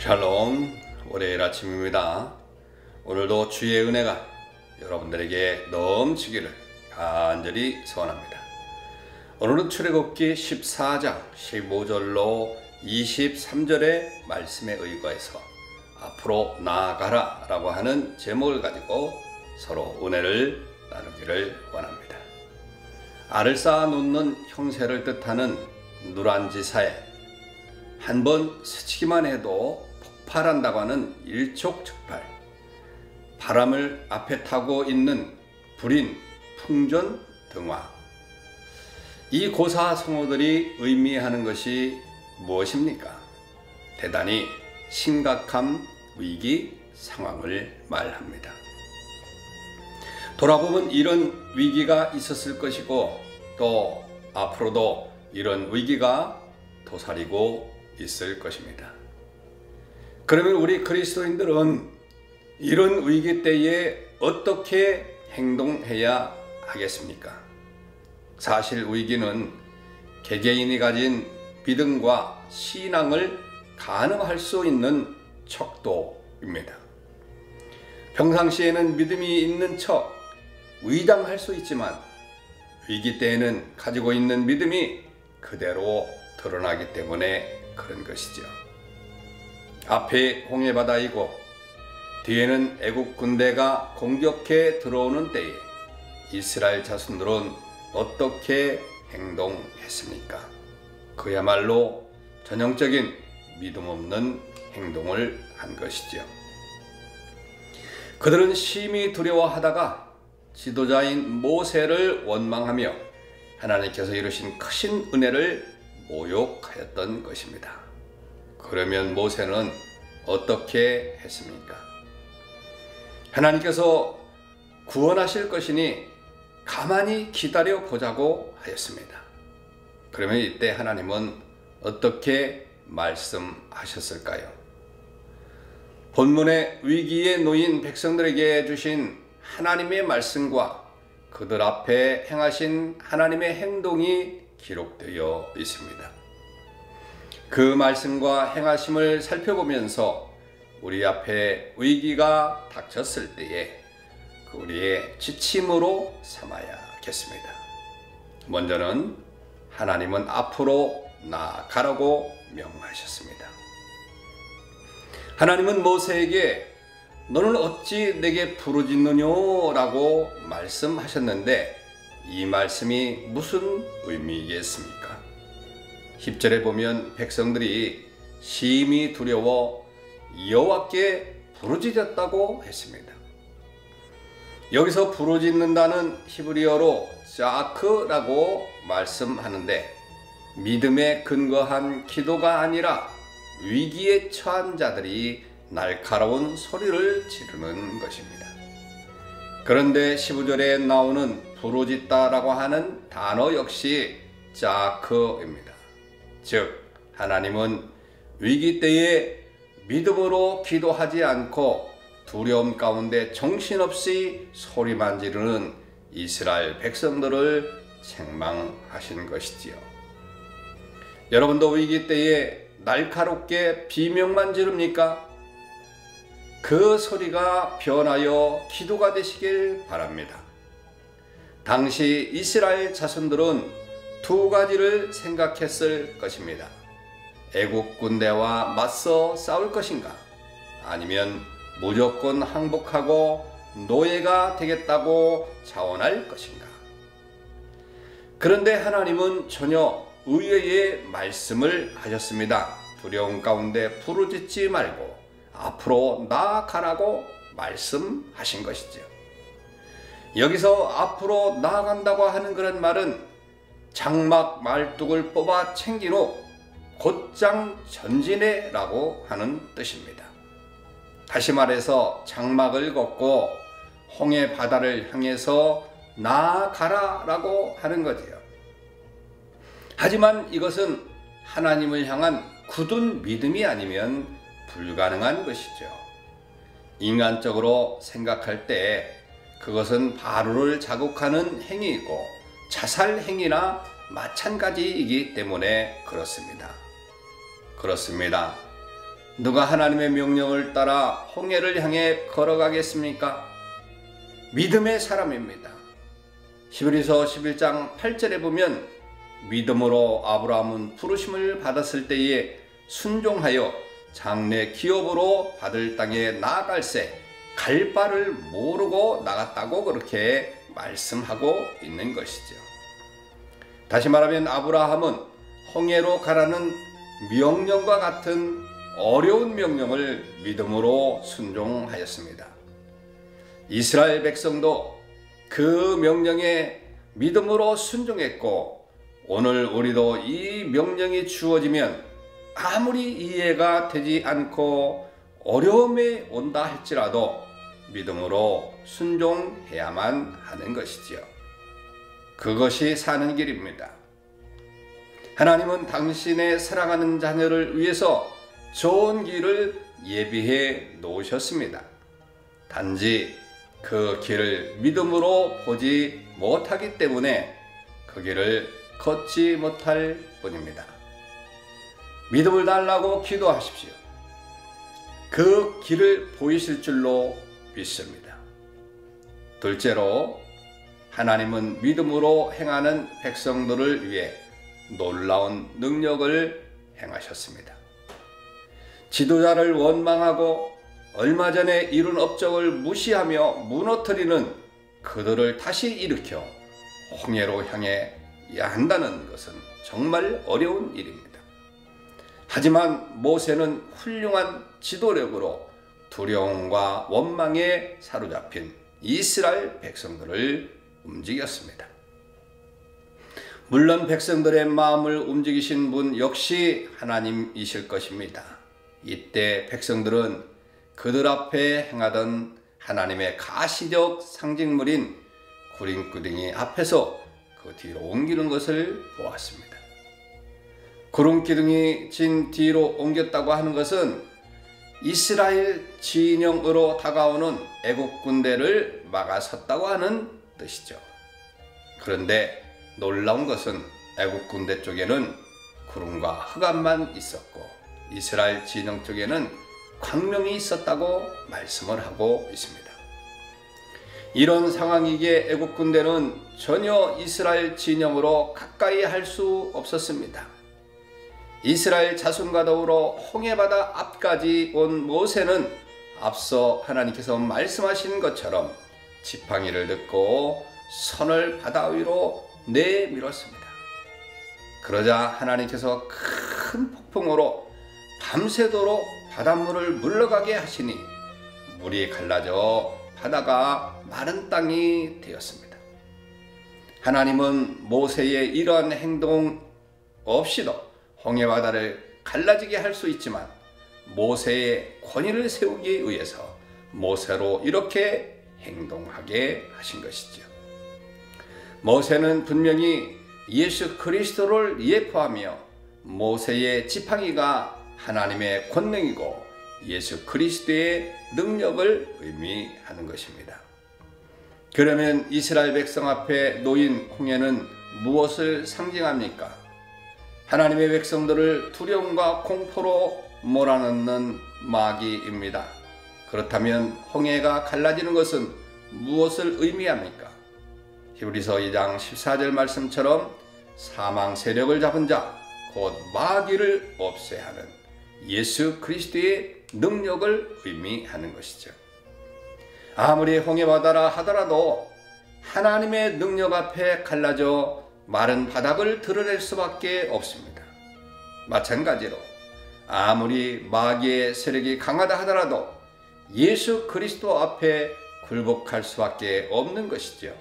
샬롬, 월요일 아침입니다. 오늘도 주의 은혜가 여러분들에게 넘치기를 간절히 소원합니다. 오늘은 출애굽기 14장 15절로 23절의 말씀에 의거해서 앞으로 나아가라 라고 하는 제목을 가지고 서로 은혜를 나누기를 원합니다. 알을 쌓아 놓는 형세를 뜻하는 누란지사에 한번 스치기만 해도 폭발한다고 하는 일촉즉발, 바람을 앞에 타고 있는 불인, 풍전, 등화. 이 고사 성어들이 의미하는 것이 무엇입니까? 대단히 심각한 위기 상황을 말합니다. 돌아보면 이런 위기가 있었을 것이고 또 앞으로도 이런 위기가 도사리고 있을 것입니다. 그러면 우리 그리스도인들은 이런 위기 때에 어떻게 행동해야 하겠습니까? 사실 위기는 개개인이 가진 믿음과 신앙을 가늠할 수 있는 척도입니다. 평상시에는 믿음이 있는 척 위장할 수 있지만 위기 때에는 가지고 있는 믿음이 그대로 드러나기 때문에 그런 것이죠. 앞에 홍해바다이고 뒤에는 애국 군대가 공격해 들어오는 때에 이스라엘 자손들은 어떻게 행동했습니까? 그야말로 전형적인 믿음 없는 행동을 한 것이죠. 그들은 심히 두려워하다가 지도자인 모세를 원망하며 하나님께서 이루신 크신 은혜를 모욕하였던 것입니다. 그러면 모세는 어떻게 했습니까? 하나님께서 구원하실 것이니 가만히 기다려 보자고 하였습니다. 그러면 이때 하나님은 어떻게 말씀하셨을까요? 본문의 위기에 놓인 백성들에게 주신 하나님의 말씀과 그들 앞에 행하신 하나님의 행동이 기록되어 있습니다. 그 말씀과 행하심을 살펴보면서 우리 앞에 위기가 닥쳤을 때에 우리의 지침으로 삼아야겠습니다. 먼저는 하나님은 앞으로 나아가라고 명하셨습니다. 하나님은 모세에게 너는 어찌 내게 부르짖느냐라고 말씀하셨는데 이 말씀이 무슨 의미겠습니까? 10절에 보면 백성들이 심히 두려워 여호와께 부르짖었다고 했습니다. 여기서 부르짖는다는 히브리어로 자크라고 말씀하는데 믿음에 근거한 기도가 아니라 위기에 처한 자들이 날카로운 소리를 지르는 것입니다. 그런데 15절에 나오는 부르짖다라고 하는 단어 역시 자크입니다. 즉 하나님은 위기 때에 믿음으로 기도하지 않고 두려움 가운데 정신없이 소리만 지르는 이스라엘 백성들을 책망하신 것이지요. 여러분도 위기 때에 날카롭게 비명만 지릅니까? 그 소리가 변하여 기도가 되시길 바랍니다. 당시 이스라엘 자손들은 두 가지를 생각했을 것입니다. 애국 군대와 맞서 싸울 것인가? 아니면 무조건 항복하고 노예가 되겠다고 자원할 것인가? 그런데 하나님은 전혀 의외의 말씀을 하셨습니다. 두려움 가운데 부르짖지 말고 앞으로 나아가라고 말씀하신 것이죠. 여기서 앞으로 나아간다고 하는 그런 말은 장막 말뚝을 뽑아 챙긴 후 곧장 전진해 라고 하는 뜻입니다. 다시 말해서 장막을 걷고 홍해 바다를 향해서 나아가라 라고 하는 거지요. 하지만 이것은 하나님을 향한 굳은 믿음이 아니면 불가능한 것이죠. 인간적으로 생각할 때 그것은 바로를 자극하는 행위이고 자살 행위나 마찬가지이기 때문에 그렇습니다. 누가 하나님의 명령을 따라 홍해를 향해 걸어가겠습니까? 믿음의 사람입니다. 히브리서 11장 8절에 보면 믿음으로 아브라함은 부르심을 받았을 때에 순종하여 장래 기업으로 받을 땅에 나아갈새 갈 바를 모르고 나갔다고 그렇게 말씀하고 있는 것이죠. 다시 말하면 아브라함은 홍해로 가라는 명령과 같은 어려운 명령을 믿음으로 순종하였습니다. 이스라엘 백성도 그 명령에 믿음으로 순종했고, 오늘 우리도 이 명령이 주어지면 아무리 이해가 되지 않고 어려움이 온다 할지라도 믿음으로 순종해야만 하는 것이지요. 그것이 사는 길입니다. 하나님은 당신의 사랑하는 자녀를 위해서 좋은 길을 예비해 놓으셨습니다. 단지 그 길을 믿음으로 보지 못하기 때문에 그 길을 걷지 못할 뿐입니다. 믿음을 달라고 기도하십시오. 그 길을 보이실 줄로 믿습니다. 둘째로, 하나님은 믿음으로 행하는 백성들을 위해 놀라운 능력을 행하셨습니다. 지도자를 원망하고 얼마 전에 이룬 업적을 무시하며 무너뜨리는 그들을 다시 일으켜 홍해로 향해야 한다는 것은 정말 어려운 일입니다. 하지만 모세는 훌륭한 지도력으로 두려움과 원망에 사로잡힌 이스라엘 백성들을 움직였습니다. 물론 백성들의 마음을 움직이신 분 역시 하나님이실 것입니다. 이때 백성들은 그들 앞에 행하던 하나님의 가시적 상징물인 구름기둥이 앞에서 그 뒤로 옮기는 것을 보았습니다. 구름기둥이 진 뒤로 옮겼다고 하는 것은 이스라엘 진영으로 다가오는 애국 군대를 막아섰다고 하는 뜻이죠. 그런데 놀라운 것은 애국 군대 쪽에는 구름과 흑암만 있었고 이스라엘 진영 쪽에는 광명이 있었다고 말씀을 하고 있습니다. 이런 상황이기에 애국 군대는 전혀 이스라엘 진영으로 가까이 할 수 없었습니다. 이스라엘 자손과 더불어 홍해바다 앞까지 온 모세는 앞서 하나님께서 말씀하신 것처럼 지팡이를 듣고 손을 바다 위로 내밀었습니다. 그러자 하나님께서 큰 폭풍으로 밤새도록 바닷물을 물러가게 하시니 물이 갈라져 바다가 마른 땅이 되었습니다. 하나님은 모세의 이러한 행동 없이도 홍해바다를 갈라지게 할 수 있지만 모세의 권위를 세우기 위해서 모세로 이렇게 행동하게 하신 것이죠. 모세는 분명히 예수 그리스도를 예표하며 모세의 지팡이가 하나님의 권능이고 예수 그리스도의 능력을 의미하는 것입니다. 그러면 이스라엘 백성 앞에 놓인 홍해는 무엇을 상징합니까? 하나님의 백성들을 두려움과 공포로 몰아넣는 마귀입니다. 그렇다면 홍해가 갈라지는 것은 무엇을 의미합니까? 히브리서 2장 14절 말씀처럼 사망 세력을 잡은 자, 곧 마귀를 없애야 하는 예수 그리스도의 능력을 의미하는 것이죠. 아무리 홍해바다라 하더라도 하나님의 능력 앞에 갈라져 마른 바닥을 드러낼 수밖에 없습니다. 마찬가지로 아무리 마귀의 세력이 강하다 하더라도 예수 그리스도 앞에 굴복할 수밖에 없는 것이죠.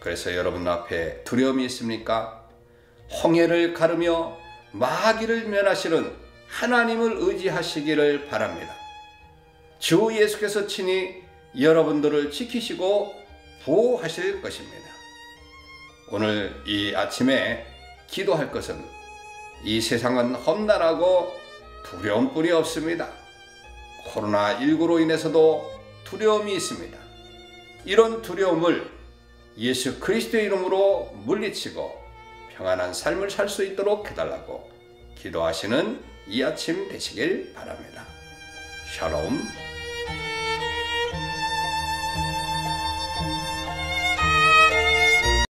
그래서 여러분 앞에 두려움이 있습니까? 홍해를 가르며 마귀를 멸하시는 하나님을 의지하시기를 바랍니다. 주 예수께서 친히 여러분들을 지키시고 보호하실 것입니다. 오늘 이 아침에 기도할 것은 이 세상은 험난하고 두려움뿐이 없습니다. 코로나19로 인해서도 두려움이 있습니다. 이런 두려움을 예수 그리스도의 이름으로 물리치고 평안한 삶을 살 수 있도록 해달라고 기도하시는 이 아침 되시길 바랍니다. 샬롬.